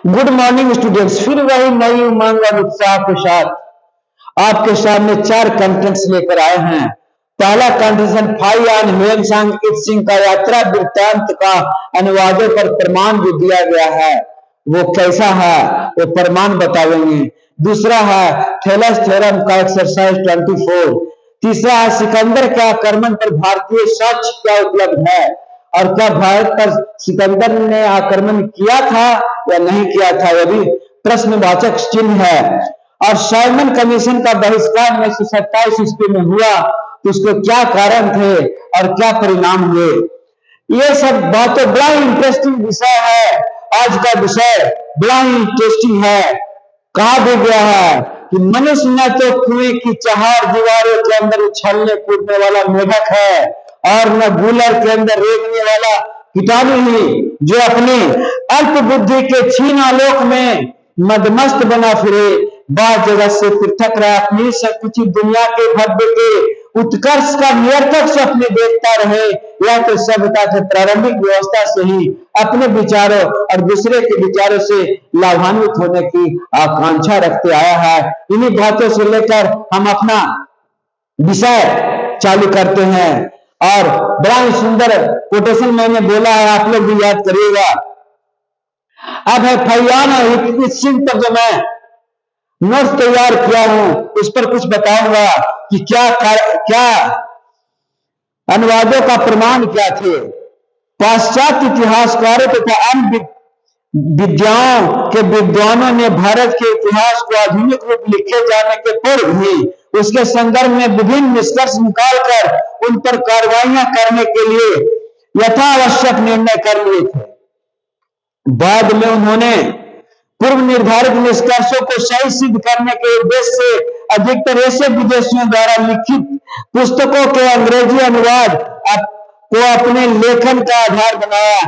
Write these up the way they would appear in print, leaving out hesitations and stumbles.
Good morning students, फिर वही नई उमंग और उत्साह के साथ आपके सामने 4 कंटेंट्स लेकर आए हैं। पहला कंटेंट फाइयान ह्वेनसांग इत सिंह का यात्रा वृत्तांत का अनुवादों पर प्रमाण जो दिया गया है वो कैसा है, वो प्रमाण बताएंगे। दूसरा है थेलस थ्योरम का एक्सरसाइज 24। तीसरा है सिकंदर के आक्रमण पर भारतीय साक्ष्य क्या उपलब्ध है और क्या भारत पर सिकंदर ने आक्रमण किया था या नहीं किया था, यह भी प्रश्नवाचक चिन्ह है। और साइमन कमीशन का बहिष्कार 1927 ईस्वी में हुआ तो उसके क्या कारण थे और क्या परिणाम हुए, ये सब बातें बड़ा इंटरेस्टिंग विषय है। आज का विषय बड़ा इंटरेस्टिंग है। कहा भी गया है कि मनुष्य न तो कुएं की चार दीवारों के अंदर उछलने कूदने वाला मेढक है और न गूलर के अंदर रेंगने वाला कीटाणु ही जो अपने अल्प बुद्धि के क्षीण आलोक में मदमस्त बना फिरे, बाहर जगत से पृथक रहे, अपनी संकुचित दुनिया के भव्य के उत्कर्ष का निरर्थक स्वप्न देखता रहे, या तो सभ्यता के प्रारंभिक व्यवस्था से ही अपने विचारों और दूसरे के विचारों से लाभान्वित होने की आकांक्षा रखते आया है। इन्हीं बातों से लेकर हम अपना विषय चालू करते हैं और बड़ा ही सुंदर कोटेशन मैंने बोला है, आप लोग भी याद करिएगा। अब है फैयान और इस सिंह पर जो मैं नोट्स तैयार किया हूं उस पर कुछ बताऊंगा कि क्या अनुवादों का प्रमाण क्या थे। पाश्चात्य इतिहासकारों तथा अन्य विद्याओं के विद्वानों ने भारत के इतिहास को आधुनिक रूप लिखे जाने के पूर्व ही उसके संदर्भ में विभिन्न निष्कर्ष निकालकर उन पर कार्रवाइयां करने के लिए यथावश्यक निर्णय कर लिए थे। बाद में उन्होंने पूर्व निर्धारित निष्कर्षों को सही सिद्ध करने के उद्देश्य से अधिकतर ऐसे विदेशियों द्वारा लिखित पुस्तकों के अंग्रेजी अनुवाद को अपने लेखन का आधार बनाया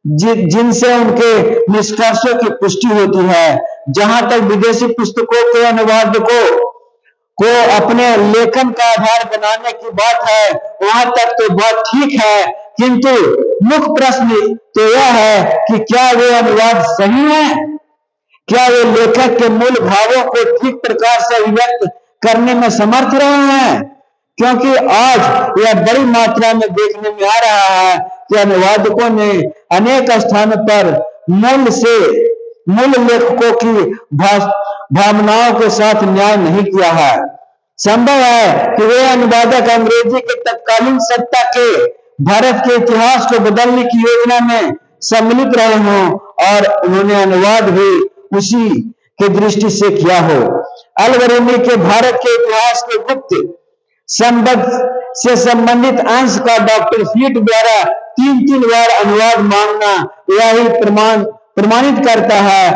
जिनसे उनके निष्कर्षों की पुष्टि होती है। जहां तक विदेशी पुस्तकों के अनुवाद को अपने लेखन का आधार बनाने की बात है, वहां तक तो बात ठीक है, किंतु मुख्य प्रश्न तो यह है कि क्या वे अनुवाद सही है, क्या वे लेखक के मूल भावों को ठीक प्रकार से अभिव्यक्त करने में समर्थ रहे हैं। क्योंकि आज यह बड़ी मात्रा में देखने में आ रहा है कि अनुवादकों ने अनेक स्थानों पर मूल लेखकों की भावनाओं के साथ न्याय नहीं किया है। संभव है कि वे अनुवादक अंग्रेजी के तत्कालीन सत्ता के भारत के इतिहास को बदलने की योजना में सम्मिलित रहे हों और उन्होंने अनुवाद भी उसी के दृष्टि से किया हो। अल-बरूनी के भारत के इतिहास के गुप्त संबंध से संबंधित अंश का डॉक्टर फ्लीट द्वारा 3 बार अनुवाद मांगना यही प्रमाणित करता है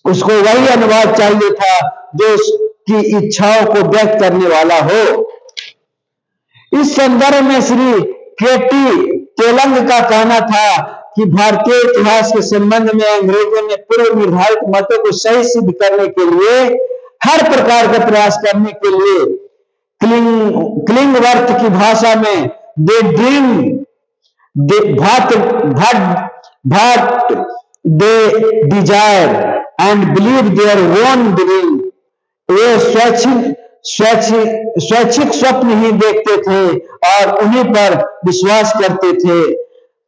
उसको वही अनुवाद चाहिए था जो उसकी इच्छाओं को व्यक्त करने वाला हो। इस संदर्भ में श्री केटी तेलंग का कहना था कि भारतीय इतिहास के संबंध में अंग्रेजों ने पूर्व निर्धारित मतों को सही सिद्ध करने के लिए हर प्रकार का प्रयास करने के लिए क्लिंगवर्थ की भाषा में they desire and believe their own dream, वे स्वैच्छिक स्वप्न ही देखते थे और उन्हीं पर विश्वास करते थे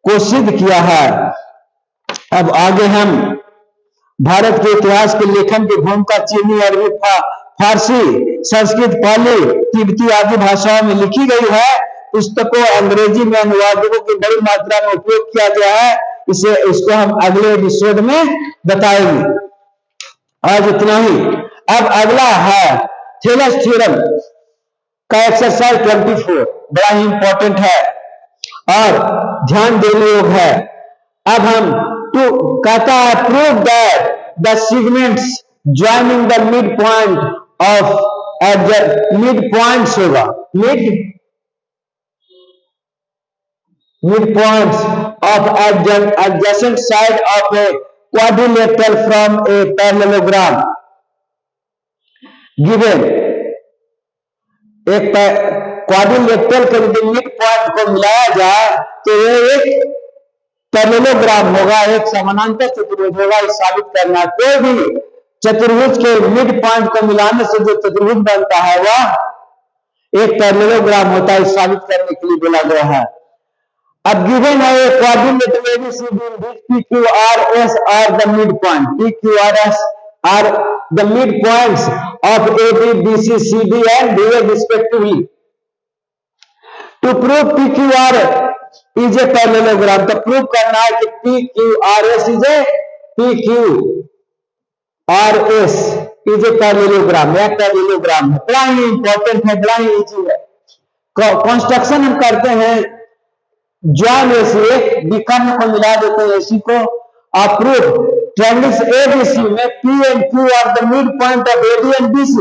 को सिद्ध किया है। अब आगे हम भारत के इतिहास के लेखन की भूमिका चीनी, अरबी, फारसी, संस्कृत, पाली, तिब्बती आदि भाषाओं में लिखी गई है। पुस्तकों अंग्रेजी में अनुवादकों की बड़ी मात्रा में उपयोग किया गया है। इसको हम अगले एपिसोड में बताएंगे। आज इतना ही। अब अगला है थेलस थ्योरम का एक्सरसाइज 24, बड़ा ही इंपॉर्टेंट है और ध्यान देने योग्य है। अब हम कहता है prove that the segments joining the mid point of mid points होगा mid points of adjacent side of a quadrilateral from a parallelogram given। एक क्वाड्रिलेटरल के यदि मिड पॉइंट को मिलाया जाए तो ये एक पैरेललोग्राम होगा, एक समानांतर चतुर्भुज होगा। इस साबित करना, कोई भी चतुर्भुज के मिड पॉइंट को मिलाने से जो चतुर्भुज बनता है वह एक पैरेललोग्राम होता है। इस साबित करने के लिए बोला गया है। अब गिवन है एक coordinate ABCD in which PQRS are the midpoint. PQRS are the midpoints of AB, BC, CD and DA respectively. To prove PQR is a parallelogram, तो प्रूव करना है कि PQRS is a PQRS is a parallelogram, यह parallelogram है। बड़ा ही important है, बड़ा ही easy है। कंस्ट्रक्शन हम करते हैं, ज्वाइन AC विकर्ण को मिला देते हैं AC को। अप्रूव ट्रायंगल्स ABC में P and Q are the midpoint of AD and BC.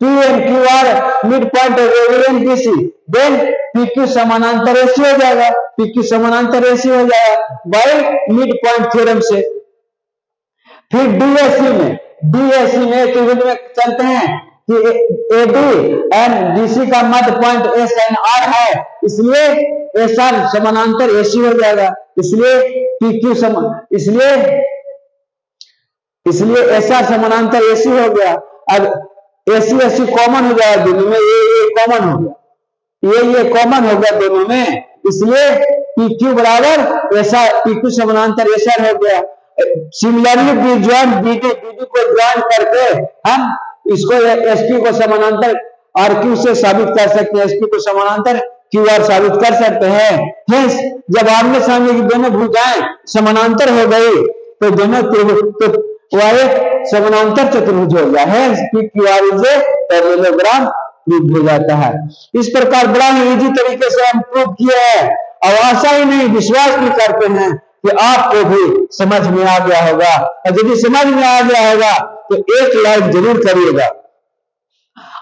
P and Q are midpoint of AD and BC. Then PQ समानांतर AC हो जाएगा, PQ समानांतर AC हो जाएगा बाय मिडपॉइंट थ्योरम से। फिर DAC में त्रिभुज में चलते हैं कि AD एंड BC का मध्य पॉइंट S and R है, इसलिए SR समानांतर AC हो जाएगा, इसलिए PQ इसलिए SR समानांतर AC हो गया। अब AC कॉमन हो जाएगा दोनों में, ये कॉमन हो गया, ये कॉमन हो गया दोनों में, इसलिए PQ बराबर PQ समानांतर SR हो गया। सिमिलरली BD को ज्वाइन करके हम इसको SP को समानांतर RQ से साबित कर सकते हैं, SP को समानांतर QR साबित कर सकते हैं। हेंस जब आमने सामने की दोनों भुजाएं समानांतर हो गई तो दोनों त्रिभुज वह एक समानांतर चतुर्भुज हो गया। Hence PQR is a parallelogram prove हो जाता है। इस प्रकार बड़ा ही इजी तरीके से हम प्रूव किए हैं और आशा ही नहीं विश्वास भी करते हैं कि आपको भी समझ में आ गया होगा। और यदि समझ में आ गया होगा तो एक लाइक जरूर करिएगा,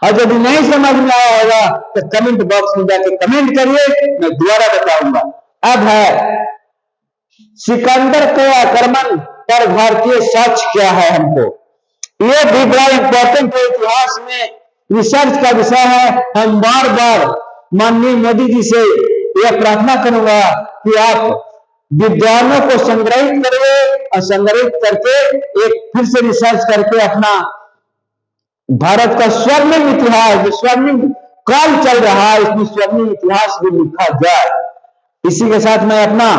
और यदि नहीं समझ में आया होगा तो कमेंट बॉक्स में जाकर कमेंट करिए, मैं दोबारा बताऊंगा। अब है सिकंदर के आक्रमण पर भारतीय साक्ष्य क्या है। हमको ये भी बड़ा इंपॉर्टेंट है, इतिहास में रिसर्च का विषय है। हम बार बार माननीय मोदी जी से यह प्रार्थना करूंगा कि आप विद्वानों को संग्रहित करिए और संग्रहित करके एक फिर से रिसर्च करके अपना भारत का स्वर्णिम इतिहास, जो स्वर्णिम काल चल रहा है, इसमें स्वर्णिम इतिहास भी लिखा जाए। इसी के साथ मैं अपना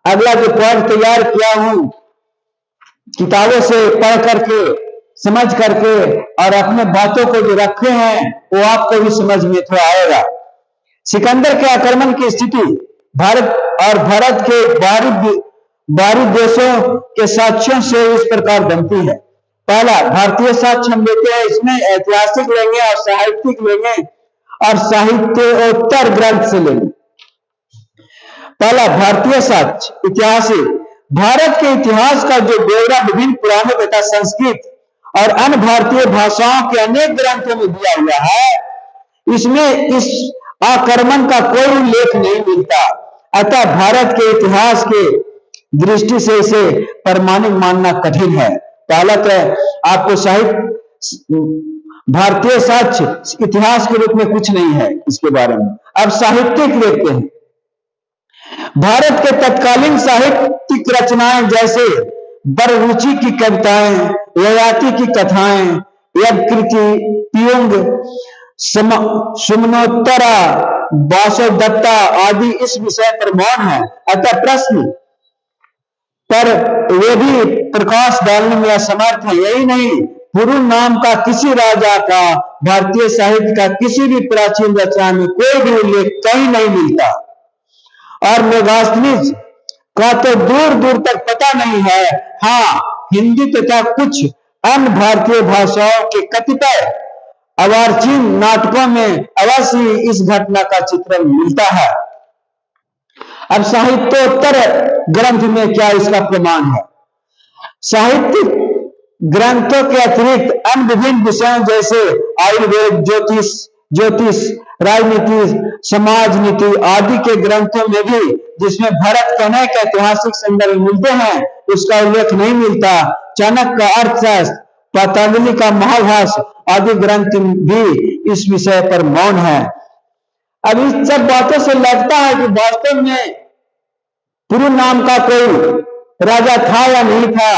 अगला जो पॉइंट तैयार किया हूं, किताबों से पढ़ करके समझ करके और अपने बातों को जो रखे हैं वो आपको भी समझ में थोड़ा आएगा। सिकंदर के आक्रमण की स्थिति भारत और भारत के बाहरी देशों के साक्ष्यों से इस प्रकार बनती है। पहला भारतीय साक्ष्य हम लेते हैं, इसमें ऐतिहासिक लेंगे और साहित्यिक लेंगे और साहित्योत्तर ग्रंथ से लेंगे। पहला भारतीय साक्ष्य ऐतिहासिक, भारत के इतिहास का जो ब्यौरा विभिन्न पुराणों तथा संस्कृत और अन्य भारतीय भाषाओं के अनेक ग्रंथों में दिया हुआ है, इसमें इस आक्रमण का कोई उल्लेख नहीं मिलता। अतः भारत के इतिहास के दृष्टि से इसे प्रमाणिक मानना कठिन है। पहला तो आपको साहित्य भारतीय साक्ष्य इतिहास के रूप में कुछ नहीं है इसके बारे में। अब साहित्यिक देखते हैं। भारत के तत्कालीन साहित्यिक रचनाएं जैसे बररुचि की कविताएं, ययाति की कथाएं, यज्ञकृति, पियुंग, सुमनोत्तरा, वासवदत्ता आदि इस विषय पर मौन है। अतः प्रश्न पर वे भी प्रकाश डालने में असमर्थ है। यही नहीं, पुरु नाम का किसी राजा का भारतीय साहित्य का किसी भी प्राचीन रचना में कोई भी उल्लेख कहीं नहीं मिलता, और मेगास्थनीज का तो दूर दूर तक पता नहीं है। हाँ, हिंदी तथा कुछ अन्य भारतीय भाषाओं के कतिपय अर्वाचीन नाटकों में अवश्य इस घटना का चित्रण मिलता है। अब साहित्योत्तर ग्रंथ में क्या इसका प्रमाण है? साहित्यिक ग्रंथों के अतिरिक्त अन्य विभिन्न विषयों जैसे आयुर्वेद, ज्योतिष, राजनीति, समाज नीति आदि के ग्रंथों में भी जिसमें भरत के अनेक ऐतिहासिक संदर्भ मिलते हैं, उसका उल्लेख नहीं मिलता। चाणक्य का अर्थशास्त्र, पतंजलि का महाभाष्य आदि ग्रंथ भी इस विषय पर मौन है। अब इस सब बातों से लगता है कि वास्तव में पुरु नाम का कोई राजा था या नहीं था,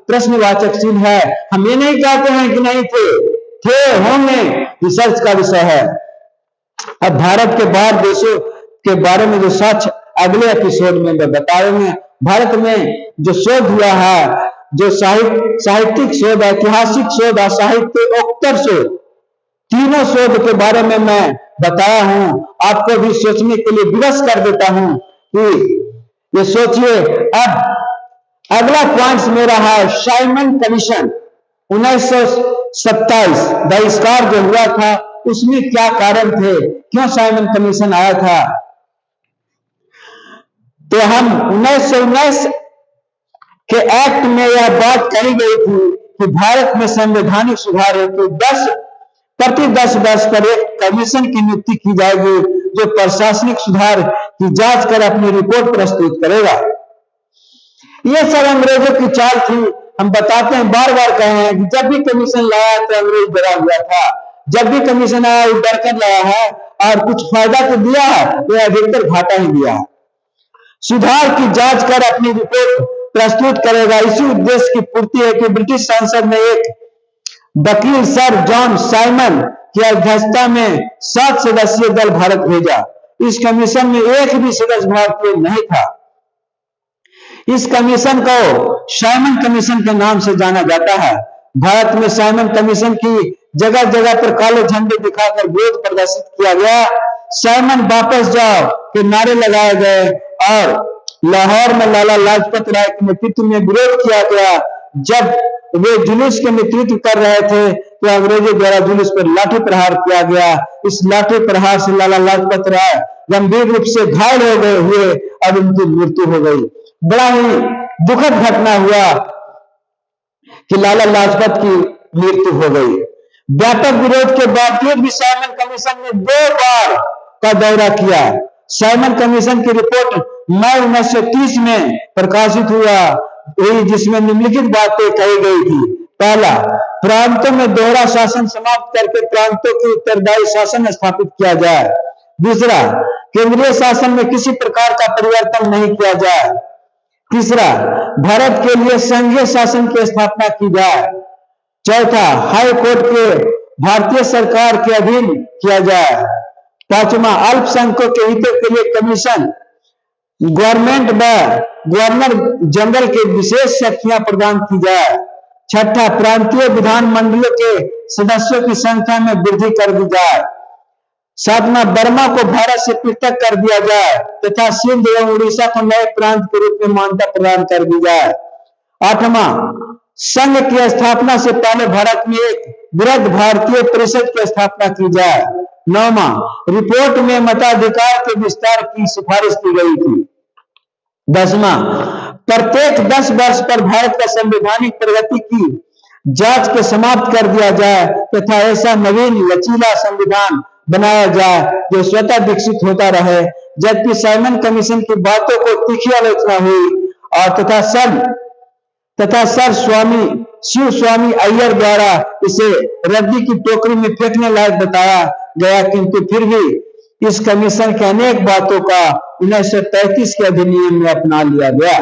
प्रश्नवाचक चिन्ह है। हम ये नहीं कहते हैं कि नहीं थे होंगे, रिसर्च का विषय है। अब भारत के बाहर देशों के बारे में जो सच अगले एपिसोड में बताएंगे। भारत में जो शोध हुआ है, जो साहित्यिक शोध, ऐतिहासिक शोध और साहित्योत्तर शोध, तीनों शोध के बारे में मैं बताया हूं। आपको भी सोचने के लिए विवश कर देता हूं कि ये सोचिए। अब अगला पॉइंट मेरा है साइमन कमीशन 1927 बहिष्कार जो हुआ था, उसमें क्या कारण थे, क्यों साइमन कमीशन आया था। तो हम 1919 के एक्ट में यह बात कही गई थी कि भारत में संवैधानिक सुधार हेतु 10 वर्ष पर एक कमीशन की नियुक्ति की जाएगी, जो प्रशासनिक सुधार की जांच कर अपनी रिपोर्ट प्रस्तुत करेगा। यह सब अंग्रेजों की चाल थी। हम बताते हैं, बार बार कहे हैं कि जब भी कमीशन लाया तो अंग्रेज डरा हुआ था, जब भी कमीशन आया वो डर कर लाया है, और कुछ फायदा तो दिया है, तो अधिकतर घाटा ही दिया है। सुधार की जांच कर अपनी रिपोर्ट प्रस्तुत करेगा। इसी उद्देश्य की पूर्ति है कि ब्रिटिश संसद ने एक वकील सर जॉन साइमन की अध्यक्षता में 7 सदस्यीय दल भारत भेजा। इस कमीशन में एक भी सदस्य भारतीय नहीं था। इस कमीशन को साइमन कमीशन के नाम से जाना जाता है। भारत में साइमन कमीशन की जगह जगह पर काले झंडे दिखाकर विरोध प्रदर्शित किया गया। साइमन वापस जाओ के नारे लगाए गए और लाहौर में लाला लाजपत राय के नेतृत्व में विरोध किया गया। जब वे जुलूस के नेतृत्व कर रहे थे तो अंग्रेजों द्वारा जुलूस पर लाठी प्रहार किया गया। इस लाठी प्रहार से लाला लाजपत राय गंभीर रूप से घायल हो गए हुए और उनकी मृत्यु हो गई। बड़ा ही दुखद घटना हुआ कि लाला लाजपत की मृत्यु हो गई। व्यापक विरोध के बावजूद भी साइमन कमीशन ने 2 बार का दौरा किया। साइमन कमीशन की रिपोर्ट मई 1930 में प्रकाशित हुआ, जिसमें निम्नलिखित बातें कही गई थी। पहला, प्रांतों में दोहरा शासन समाप्त करके प्रांतों की उत्तरदायी शासन स्थापित किया जाए। दूसरा, केंद्रीय शासन में किसी प्रकार का परिवर्तन नहीं किया जाए। तीसरा, भारत के लिए संघीय शासन की स्थापना की जाए। चौथा, हाई कोर्ट के भारतीय सरकार के अधीन किया जाए। पांचवा, अल्पसंख्यकों के हितों के लिए कमीशन गवर्नमेंट व गवर्नर जनरल के विशेष शक्तियां प्रदान की जाए। छठा, प्रांतीय विधानमंडलों के सदस्यों की संख्या में वृद्धि कर दी जाए। सातवां, बर्मा को भारत से पृथक कर दिया जाए तथा सिंध एवं उड़ीसा को नए प्रांत के रूप में मान्यता प्रदान कर दी जाए। आठवां, संघ की स्थापना से पहले भारत में एक वृहद भारतीय परिषद की स्थापना की जाए। नौवां, रिपोर्ट में मताधिकार के विस्तार की सिफारिश की गई थी। 10वां, प्रत्येक 10 वर्ष पर भारत का संवैधानिक प्रगति की जांच को समाप्त कर दिया जाए तथा ऐसा नवीन लचीला संविधान बनाया जाए जो स्वतः विकसित होता रहे। जबकि साइमन कमीशन की बातों को तीखी आलोचना हुई और तथा सर शिव स्वामी अय्यर द्वारा इसे रद्दी की टोकरी में फेंकने लायक बताया गया, किंतु फिर भी इस कमीशन के अनेक बातों का 1933 के अधिनियम में अपना लिया गया।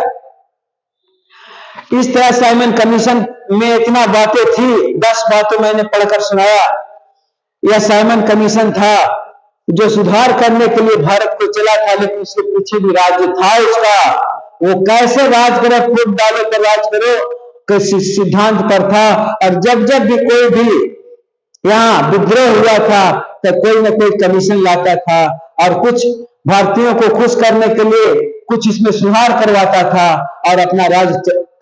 इस तरह साइमन कमीशन में इतना बातें थी, 10 बातों मैंने पढ़कर सुनाया। यह साइमन कमीशन था जो सुधार करने के लिए भारत को चला था, लेकिन उसके पीछे भी राज्य था उसका। वो कैसे राज करो, फूट डालो तो राज करो के सिद्धांत पर था। और जब जब भी कोई भी यहाँ विद्रोह हुआ था तो कोई न कोई कमीशन लाता था और कुछ भारतीयों को खुश करने के लिए कुछ इसमें सुधार करवाता था और अपना राज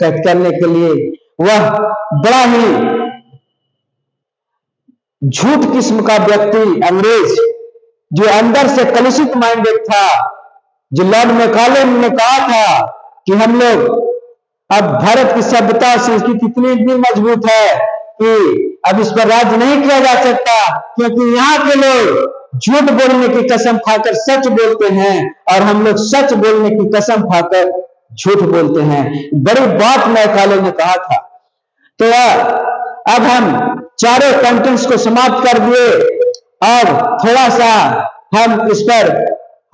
करने के लिए वह बड़ा ही झूठ किस्म का व्यक्ति अंग्रेज, जो अंदर से कलुषित माइंडेड था, जो लॉर्ड मैकाले ने कहा था कि हम लोग अब भारत की सभ्यता संस्कृति इतनी मजबूत है कि अब इस पर राज नहीं किया जा सकता, क्योंकि यहाँ के लोग झूठ बोलने की कसम खाकर सच बोलते हैं और हम लोग सच बोलने की कसम खाकर झूठ बोलते हैं। बड़ी बात मैकाले ने कहा था। तो अब हम चारों कंटेंट्स को समाप्त कर दिए और थोड़ा सा हम इस पर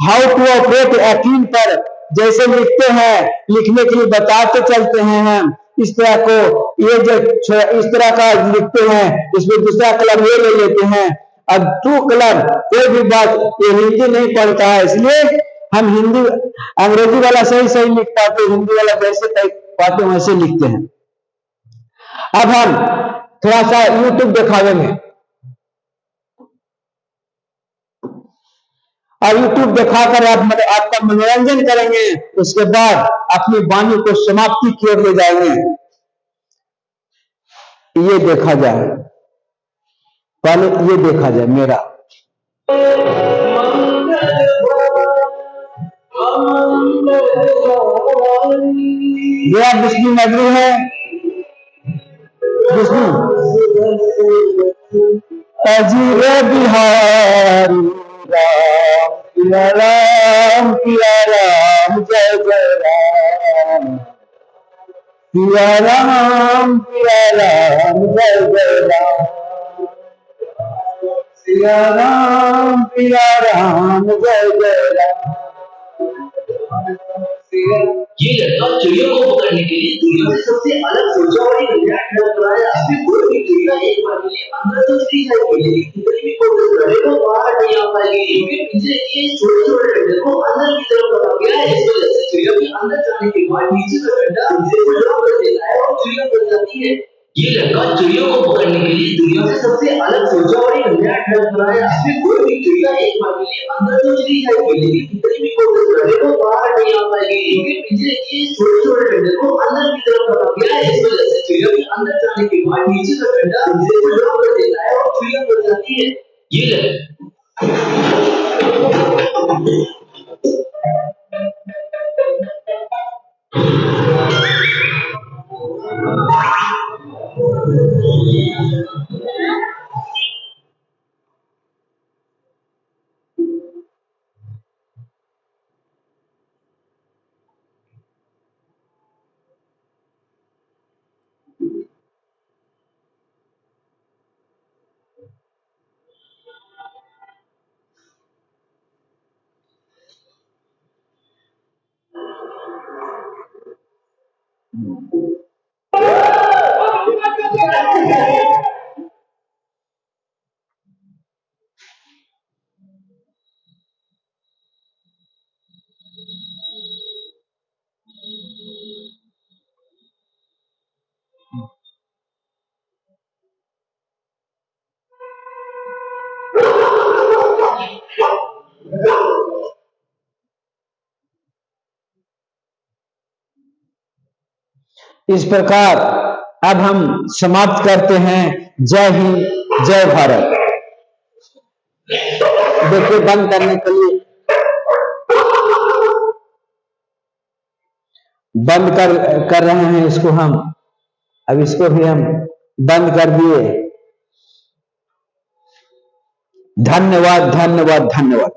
how to operate a team पर जैसे लिखते हैं, लिखने के लिए बताते चलते हैं हम, इस तरह को ये जो इस तरह का लिखते हैं, इसमें दूसरा कलर ये ले लेते हैं। अब टू कलर कोई भी बात, ये हिंदी नहीं पढ़ता है, इसलिए हम हिंदी अंग्रेजी वाला सही सही लिख पाते, हिंदी वाला जैसे पाते वैसे लिखते हैं। अब हम थोड़ा सा यूट्यूब दिखाएंगे, और यूट्यूब दिखाकर आपका मनोरंजन करेंगे, उसके बाद अपनी वाणी को समाप्ति की ओर ले जाएंगे। ये देखा जाए, पहले ये देखा जाए मेरा विष्णु नगरी है, विष्णु अजीर बिहारी राम पिया राम जय जय राम, पिया राम जय जय राम, पिया राम जय जय राम। ये लड़का चिड़ियों को पकड़ने के लिए दुनिया से सबसे अलग सोचा वाली दुनिया ढूंढ रहा है। अपनी कोई भी चिड़िया एक बार के लिए अंदर तो चली जाएगी, लेकिन कितनी भी कोशिश करे वो बाहर नहीं आ पाएगी, क्योंकि पिंजरे के छोटे छोटे डंडे को अंदर की तरफ रखा गया है। इस वजह से चिड़िया के अंदर जाने के बाद नीचे का डंडा पिंजरे को लॉक कर देता है और चिड़िया बन जाती है। ये लड़का चिड़ियों को पकड़ने के लिए दुनिया से सबसे अलग सोचा वाली दुनिया ढूंढ रहा है। अपनी कोई भी चिड़िया एक बार के लिए अंदर तो चली जाएगी, लेकिन कितनी भी कोशिश करे वो बाहर नहीं आ पाएगी, क्योंकि पिंजरे के छोटे छोटे डंडे को अंदर की तरफ रखा गया है। इस वजह से चिड़िया के अंदर जाने के बाद नीचे का डंडा पिंजरे को लॉक कर देता है और चिड़िया बन जाती है। ये इस प्रकार अब हम समाप्त करते हैं। जय हिंद, जय भारत। देखिए बंद करने के लिए बंद कर रहे हैं इसको हम, अब इसको भी हम बंद कर दिए। धन्यवाद धन्यवाद धन्यवाद।